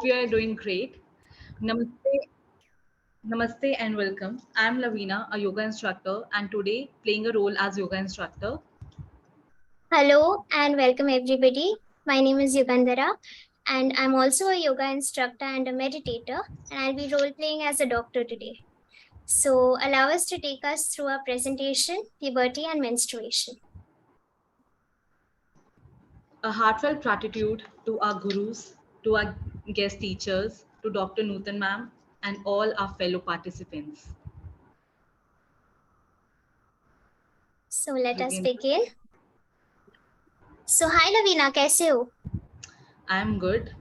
We are doing great. Namaste, namaste and welcome. I'm Loveena, a yoga instructor, and today playing a role as yoga instructor. Hello and welcome everybody. My name is Yugendhara and I'm also a yoga instructor and a meditator, and I'll be role playing as a doctor today. So allow us to take us through our presentation, puberty and menstruation. A heartfelt gratitude to our gurus, to our guest teachers, to Dr. Nutan ma'am, and all our fellow participants. So let us Yugendhara, begin. So hi Loveena, kaise ho? I'm good,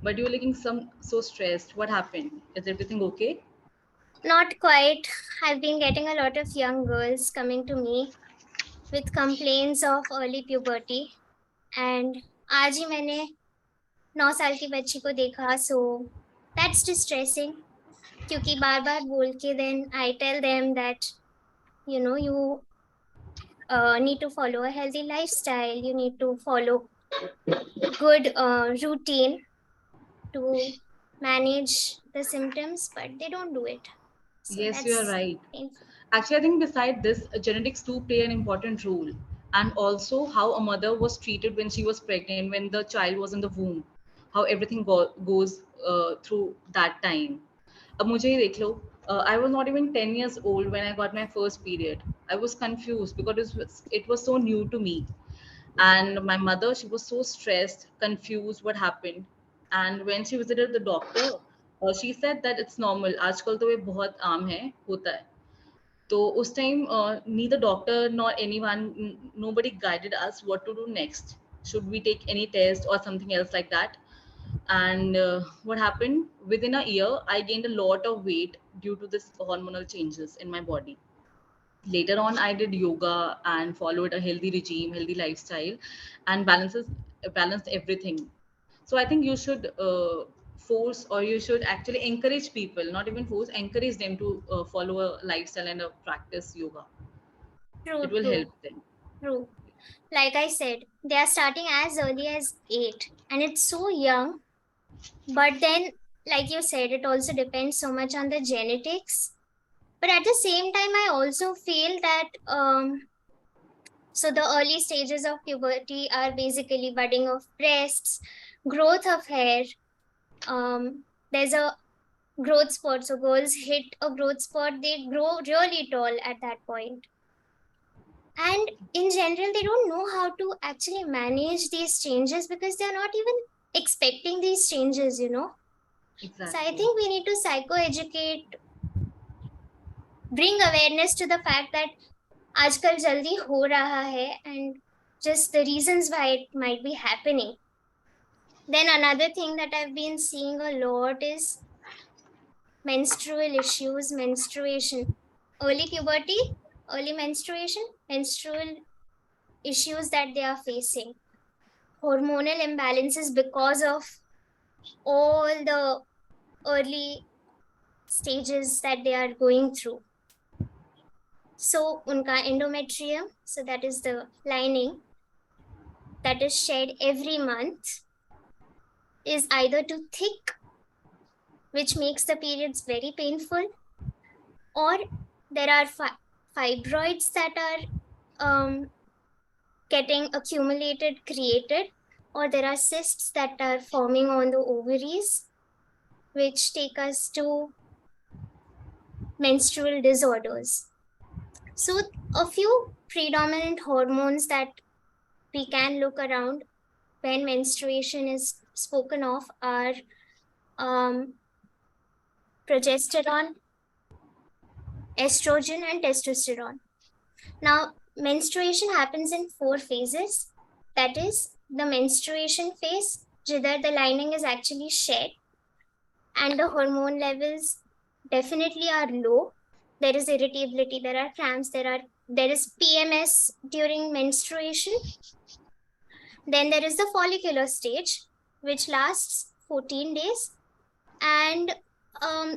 but you're looking so stressed. What happened? Is everything okay? Not quite. I've been getting a lot of young girls coming to me with complaints of early puberty, and आज ही मैंने 9 साल की बच्ची को देखा, so that's distressing. क्योंकि बार बार बोल के then I tell them that you need to follow a healthy lifestyle, you need to follow good routine to manage the symptoms, but they don't do it. So Yes, you are that's right. painful. Actually, I think beside this, genetics too play an important role, and also how a mother was treated when she was pregnant, when the child was in the womb, how everything goes through that time. अब मुझे ही देख लो, I was not even 10 years old when I got my first period. I was confused because it was so new to me, and my mother, she was so stressed, confused what happened. And when she visited the doctor, she said that it's normal, आजकल तो ये बहुत आम है, होता है. तो उस time neither doctor nor anyone, nobody guided us what to do next. Should we take any test or something else like that? And what happened, within a year I gained a lot of weight due to this hormonal changes in my body. Later on I did yoga and followed a healthy regime, healthy lifestyle, and balanced everything. So I think you should force, or you should actually encourage people, not even force, encourage them to follow a lifestyle and practice yoga. True, It will true, help them. true. Like I said, they are starting as early as 8, and it's so young. But then, like you said, it also depends so much on the genetics. But at the same time, I also feel that so the early stages of puberty are basically budding of breasts, growth of hair. There's a growth spot. So girls hit a growth spot, they grow really tall at that point. And in general, they don't know how to actually manage these changes because they're not even expecting these changes. So I Exactly. think we need to psycho-educate, bring awareness to the fact that आजकल जल्दी हो रहा है and just the reasons why it might be happening. Then another thing that I've been seeing a lot is menstrual issues, menstruation, early puberty, early menstruation, menstrual issues that they are facing, hormonal imbalances because of all the early stages that they are going through. So unka endometrium, so that is the lining that is shed every month, is either too thick, which makes the periods very painful, or there are fibroids that are getting accumulated, created, or there are cysts that are forming on the ovaries, which take us to menstrual disorders. So, a few predominant hormones that we can look around when menstruation is spoken of are progesterone, estrogen, and testosterone. Now, menstruation happens in 4 phases. That is the menstruation phase, where the lining is actually shed and the hormone levels definitely are low. There is irritability, there are cramps, there is PMS during menstruation. Then there is the follicular stage, which lasts 14 days. And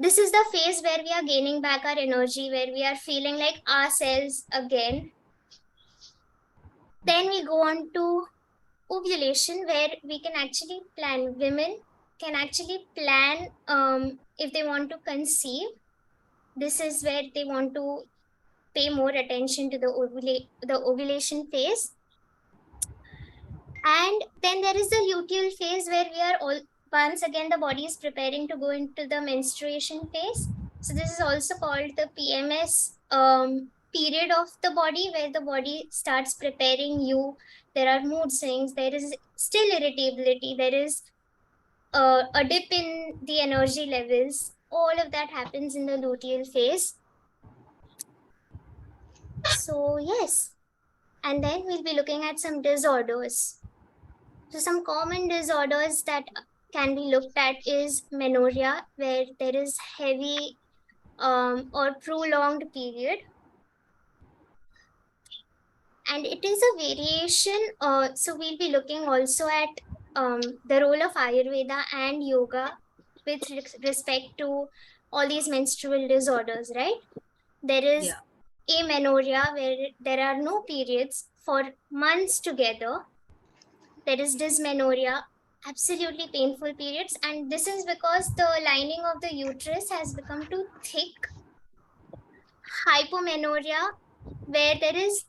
this is the phase where we are gaining back our energy, where we are feeling like ourselves again. Then we go on to ovulation, where we can actually plan. Women can actually plan if they want to conceive. This is where they want to pay more attention to the ovulation phase. And then there is the luteal phase where we are all, once again, the body is preparing to go into the menstruation phase. So this is also called the PMS period of the body, where the body starts preparing you. There are mood swings, there is still irritability, there is a dip in the energy levels. All of that happens in the luteal phase. So yes, and then we'll be looking at some disorders. So some common disorders that can be looked at is menorrhea, where there is heavy or prolonged period, and it is a variation. So we'll be looking also at the role of Ayurveda and yoga with respect to all these menstrual disorders, right? There is Yeah. amenorrhea, where there are no periods for months together. There is dysmenorrhea, absolutely painful periods, and this is because the lining of the uterus has become too thick. Hypomenorrhea, where there is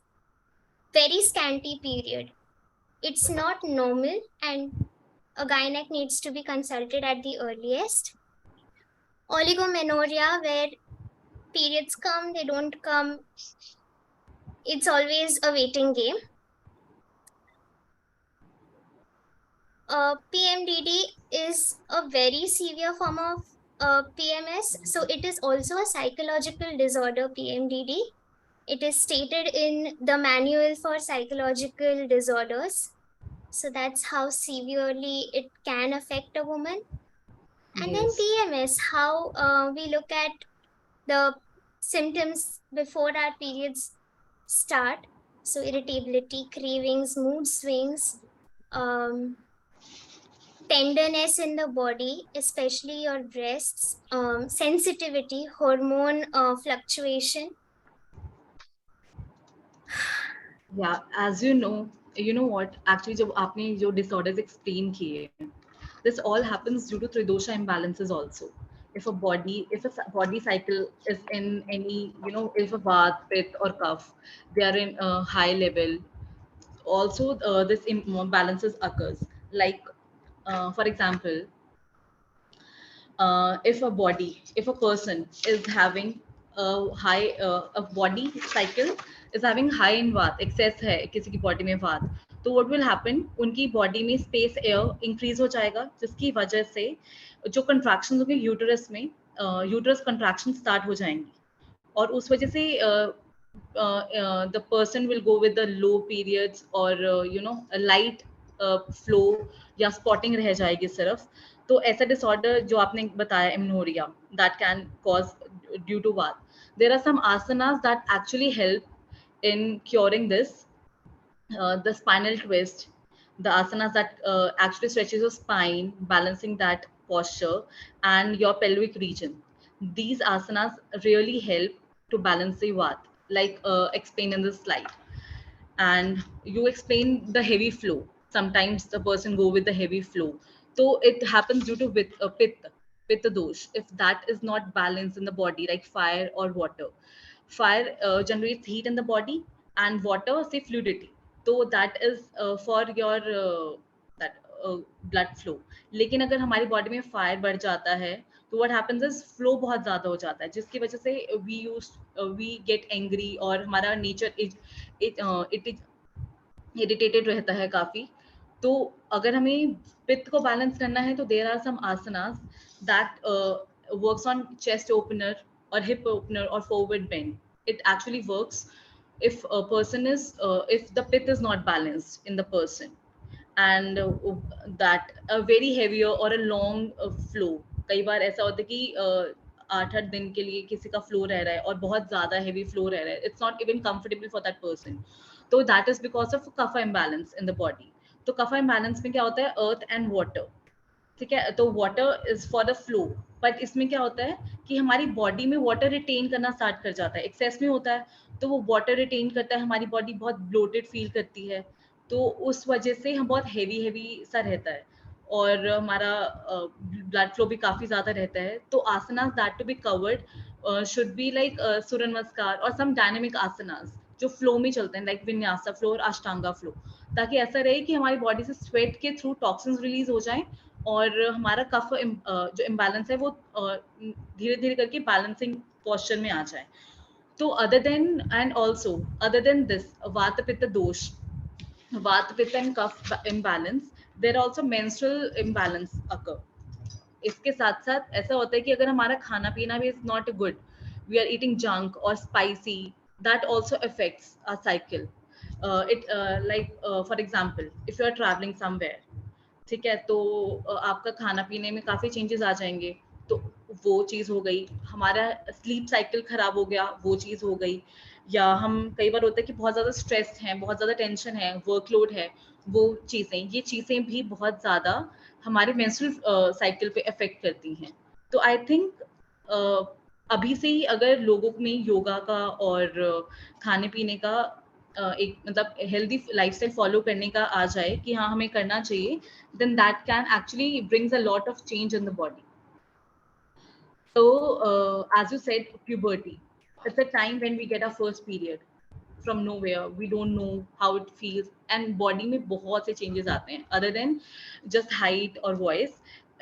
very scanty period. It's not normal, and a gynec needs to be consulted at the earliest. Oligomenorrhea, where periods come, they don't come. It's always a waiting game. PMDD is a very severe form of PMS. So it is also a psychological disorder, PMDD. It is stated in the manual for psychological disorders. So that's how severely it can affect a woman. And then Yes. PMS, how we look at the symptoms before our periods start. So irritability, cravings, mood swings, um, tenderness in the body, especially your breasts, sensitivity, hormone fluctuation. Yeah, as you know what? Actually, जब आपने जो disorders explain किए, this all happens due to tridosha imbalances also. If a body cycle is in any, if a vata, pitta, or kapha, they are in a high level. Also, this imbalances occurs. Like, for example, if a person is having a body cycle is having high in वात, excess है किसी की body में वात, तो what will happen, उनकी body में space air increase हो जाएगा, जिसकी वजह से जो कंट्रैक्शन होंगे यूटरस में, यूटरस कंट्रैक्शन स्टार्ट हो जाएंगी, और उस वजह से the person will go with the low periods, or a light flow, या spotting रह जाएगी सिर्फ. तो ऐसा डिसऑर्डर जो आपने बताया amenorrhea, that can cause due to vata. There are some asanas that actually help in curing this. The spinal twist, the asanas that actually stretches your spine, balancing that posture and your pelvic region. These asanas really help to balance the vat, like explained in this slide. And you explain the heavy flow. Sometimes the person go with the heavy flow. So it happens due to pitta dosh. If that is not balanced in the body, like fire or water. Fire generates heat in the body, and water say fluidity. So that is for your that blood flow. लेकिन अगर हमारी body में fire बढ़ जाता है, तो what happens is flow बहुत ज्यादा हो जाता है, जिसकी वजह से वी गेट एंग्री, और हमारा नेचर इट इरिटेटेड रहता है काफी. तो अगर हमें पित्त को बैलेंस करना है, तो there are some asanas that works on chest opener और हिप ओपनर और forward bend. It actually works if a person is if the pith is not balanced in the person, and that a very heavier or a long flow. कई बार ऐसा होता है कि 8-8 दिन के लिए किसी का फ्लो रह रहा है और बहुत ज्यादा हेवी फ्लो रह रहा है, it's not even comfortable for that person. तो that is because of kapha imbalance in the body. तो कफा इम्बैलेंस में क्या होता है, अर्थ एंड वाटर. ठीक है, तो water is for the flow, but इसमें क्या होता है कि हमारी बॉडी में वाटर रिटेन करना स्टार्ट कर जाता है, एक्सेस में होता है, तो वो वाटर रिटेन करता है, हमारी बॉडी बहुत ब्लोटेड फील करती है, तो उस वजह से हम बहुत हैवी हैवी सा रहता है. और हमारा ब्लड फ्लो भी काफी ज्यादा रहता है, तो asanas that to be covered should be like surya namaskar और सम डायनेमिक आसनास जो फ्लो में चलते हैं, लाइक विन्यासा फ्लो और अष्टांगा फ्लो, ताकि ऐसा रहे कि हमारी बॉडी से स्वेट के थ्रू टॉक्सिन्स रिलीज हो जाएं और हमारा कफ जो इम्बैलेंस है वो धीरे धीरे करके बैलेंसिंग पोस्चर में आ जाए. तो other than this vata pitta dosh, vata pitta and cough imbalance, there are also menstrual imbalance occur. इसके साथ साथ ऐसा होता है कि अगर हमारा खाना पीना भी is not good, we are eating junk और spicy, that also affects our cycle. It like for example if you are travelling somewhere, ठीक है, तो आपका खाना पीने में काफ़ी चेंजेस आ जाएंगे. तो वो चीज़ हो गई, हमारा स्लीप साइकिल खराब हो गया, वो चीज़ हो गई. या हम कई बार होता है कि बहुत ज़्यादा स्ट्रेस है, बहुत ज़्यादा टेंशन है, वर्कलोड है, वो ये चीज़ें भी बहुत ज़्यादा हमारे मेंस्ट्रुअल साइकिल पे अफेक्ट करती हैं. तो आई थिंक अभी से ही अगर लोगों में योगा का और खाने पीने का एक मतलब हेल्दी लाइफस्टाइल फॉलो करने का आ जाए कि हाँ हमें करना चाहिए, then that can actually brings a lot of change in the body. So as you said, puberty, it's a time when we get our first period from nowhere, we don't know how it feels, and body में बहुत से changes आते हैं other than just height और voice.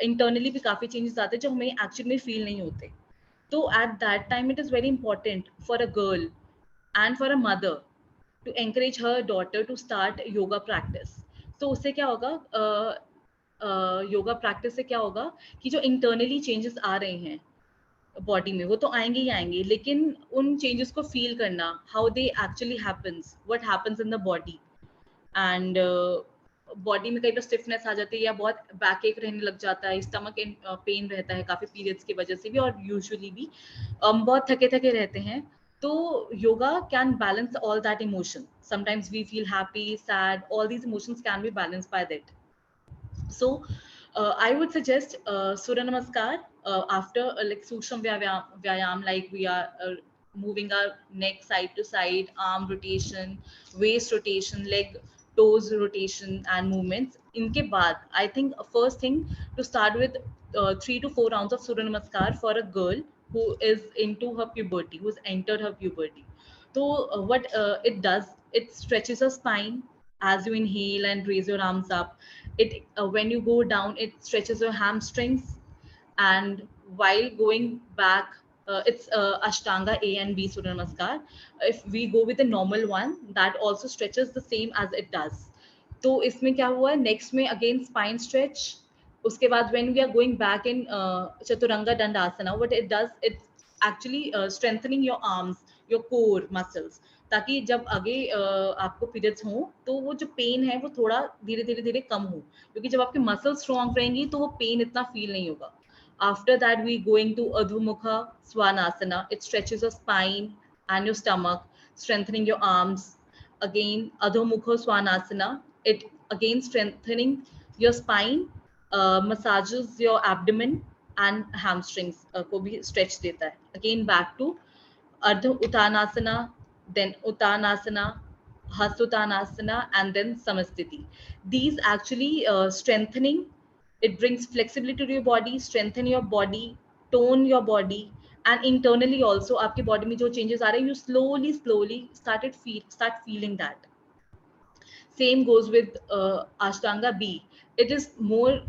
Internally भी काफी changes आते हैं जो हमें actually में feel नहीं होते. तो at that time it is very important for a girl and for a mother to encourage her daughter to start yoga practice. तो उससे क्या होगा, योगा प्रैक्टिस से क्या होगा कि जो इंटरनली चेंजेस आ रहे हैं बॉडी में वो तो आएंगे ही आएंगे, लेकिन उन चेंजेस को फील करना, how they actually happens, what happens in the body. And body में कई बार स्टिफनेस आ जाती है या बहुत बैक एक रहने लग जाता है, स्टमक पेन रहता है काफ़ी पीरियड्स की वजह से भी, और यूजुअली भी बहुत थके थके रहते हैं. तो yoga can balance all that emotion. Sometimes we feel happy, sad, all these emotions can be balanced by that. So I would suggest Surya Namaskar after like Suksham Vyayam, like we are moving our neck side to side, arm rotation, waist rotation, leg toes rotation and movements. Inke baad, I think first thing to start with 3 to 4 rounds of Surya Namaskar for a girl who is into her puberty, who's entered her puberty. So what it does, it stretches her spine as you inhale and raise your arms up. It when you go down, it stretches your hamstrings, and while going back, it's Ashtanga A and B Surya Namaskar. If we go with the normal one, that also stretches the same as it does. तो इसमें क्या हुआ, next में again spine stretch. उसके बाद when we are going back in chaturanga dandasana, what it does, it actually strengthening your arms, your core muscles, ताकि जब आगे आपको पीरियड्स हो तो वो जो पेन है वो थोड़ा धीरे धीरे धीरे कम हो, क्योंकि जब आपके मसल्स स्ट्रॉन्ग रहेंगी तो वो पेन इतना फील नहीं होगा. After that, we going to Adhumukha Svanasana. It stretches your spine and your stomach, strengthening your arms. Again, Adhumukha Svanasana. It again strengthening your spine, massages your abdomen and hamstrings को भी stretch देता है. Again, back to Ardha Uttanasana, then Uttanasana, Hastuttanasana, and then Samastiti. These actually strengthening, it brings flexibility to your body, strengthen your body, tone your body, and internally also आपके body में जो changes आ रहे हैं, you slowly start feeling that. Same goes with Ashtanga B. It is more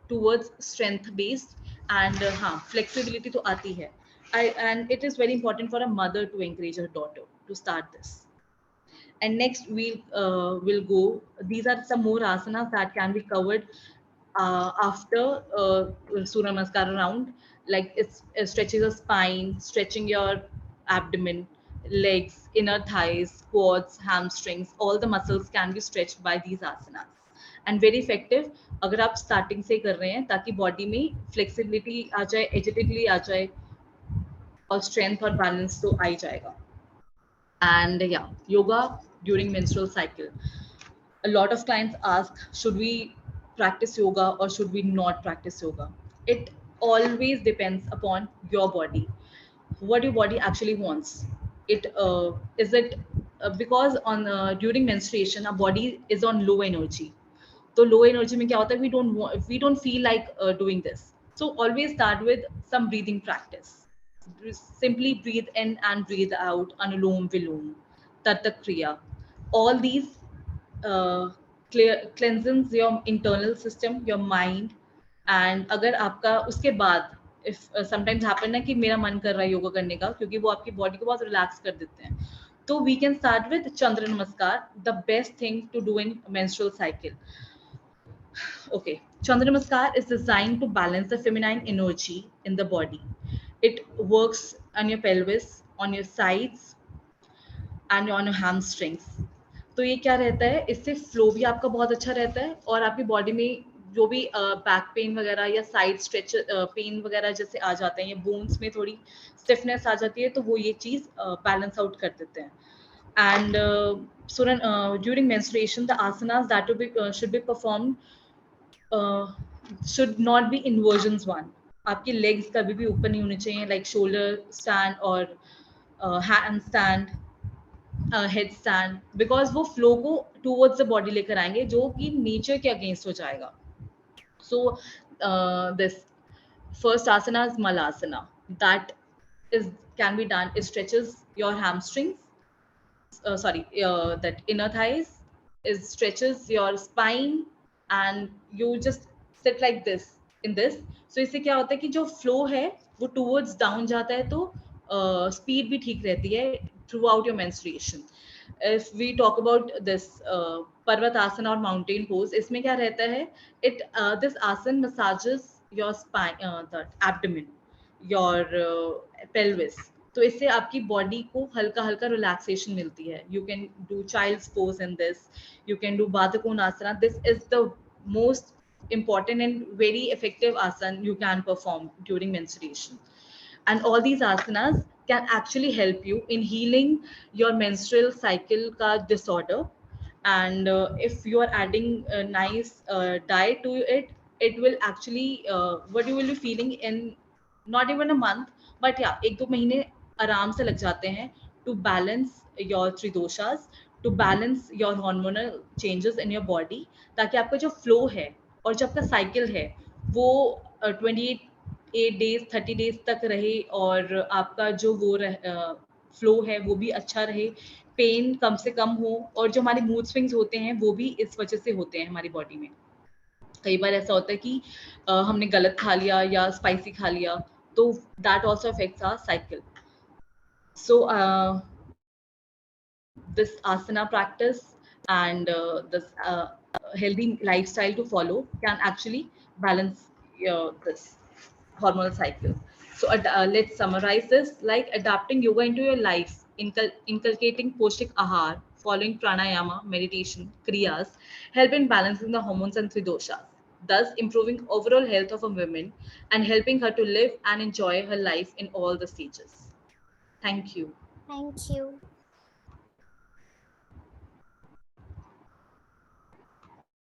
towards strength based, and flexibility तो आती है. And it is very important for a mother to encourage her daughter to start this. And next we'll go. These are some more asanas that can be covered after Surya Namaskar round. Like it stretches your spine, stretching your abdomen, legs, inner thighs, quads, hamstrings. All the muscles can be stretched by these asanas. And very effective अगर आप starting से कर रहे हैं ताकि body में flexibility आ जाए, agility आ जाए, और strength और balance तो आ ही जाएगा. And yeah, yoga during menstrual cycle. A lot of clients ask, should we practice yoga or should we not practice yoga? It always depends upon your body, what your body actually wants. It is it because on during menstruation our body is on low energy, तो low energy में क्या होता है, we don't feel like doing this. So always start with some breathing practice. Simply breathe in and breathe out, anulom vilom, tatak kriya. All these cleanses your internal system, your mind. And अगर आपका उसके बाद if sometimes happen ना कि मेरा मन कर रहा है योगा करने का, क्योंकि वो आपकी बॉडी को बहुत रिलैक्स कर देते हैं, तो we can start with चंद्र नमस्कार, the best thing to do in menstrual cycle. Okay, Chandra Namaskar is designed to balance the feminine energy in the body. It works on your pelvis, on your sides, and on your hamstrings. तो ये क्या रहता है, इससे flow भी आपका बहुत अच्छा रहता है, और आपकी बॉडी में जो भी बैक पेन वगैरह या साइड स्ट्रेच पेन वगैरह जैसे आ जाते हैं, या बोन्स में थोड़ी स्टिफनेस आ जाती है, तो वो ये चीज़ बैलेंस आउट कर देते हैं. And during menstruation, the asanas that should be performed should not be इन्वर्जन्स one. आपकी लेग्स कभी भी ऊपर नहीं होने चाहिए, लाइक शोल्डर स्टैंड और hand stand, head stand, because वो फ्लो को टूवर्ड्स द बॉडी लेकर आएंगे, जो कि नेचर के अगेंस्ट हो जाएगा. So this first asana is malasana. That is can be done. It stretches your hamstrings, that inner thighs, is stretches your spine, and you just sit like this in this. So इससे क्या होता है कि जो flow है वो towards down जाता है, तो speed भी ठीक रहती है throughout your menstruation. If we talk about this पर्वत आसन और mountain pose, इसमें क्या रहता है, this asan massages your spine, the abdomen, your pelvis. तो इससे आपकी बॉडी को हल्का हल्का रिलैक्सेशन मिलती है. You can do child's pose in this, you can do baddhakonasana. This is the most important and very effective asan you can perform during menstruation. And all these asanas can actually help you in healing your menstrual cycle ka disorder. And if you are adding a nice diet to it, it will actually what you will be feeling in not even a month, but yeah, एक दो महीने आराम से लग जाते हैं to balance your tridoshas, to balance your hormonal changes in your body, ताकि आपका जो flow है और जो आपका cycle है वो 28 days 30 days तक रहे, और आपका जो वो फ्लो है वो भी अच्छा रहे, पेन कम से कम हो, और जो हमारे मूड स्विंग्स होते हैं वो भी इस वजह से होते हैं हमारी बॉडी में. कई बार ऐसा होता है कि हमने गलत खा लिया या स्पाइसी खा लिया, तो that also affects our cycle. So this asana practice and this healthy lifestyle to follow can actually balance this hormonal cycle. So let's summarize this, like adapting yoga into your life, inculcating poshtik ahar, following pranayama, meditation, kriyas, help in balancing the hormones and tridoshas, thus improving overall health of a woman and helping her to live and enjoy her life in all the stages. Thank you. Thank you.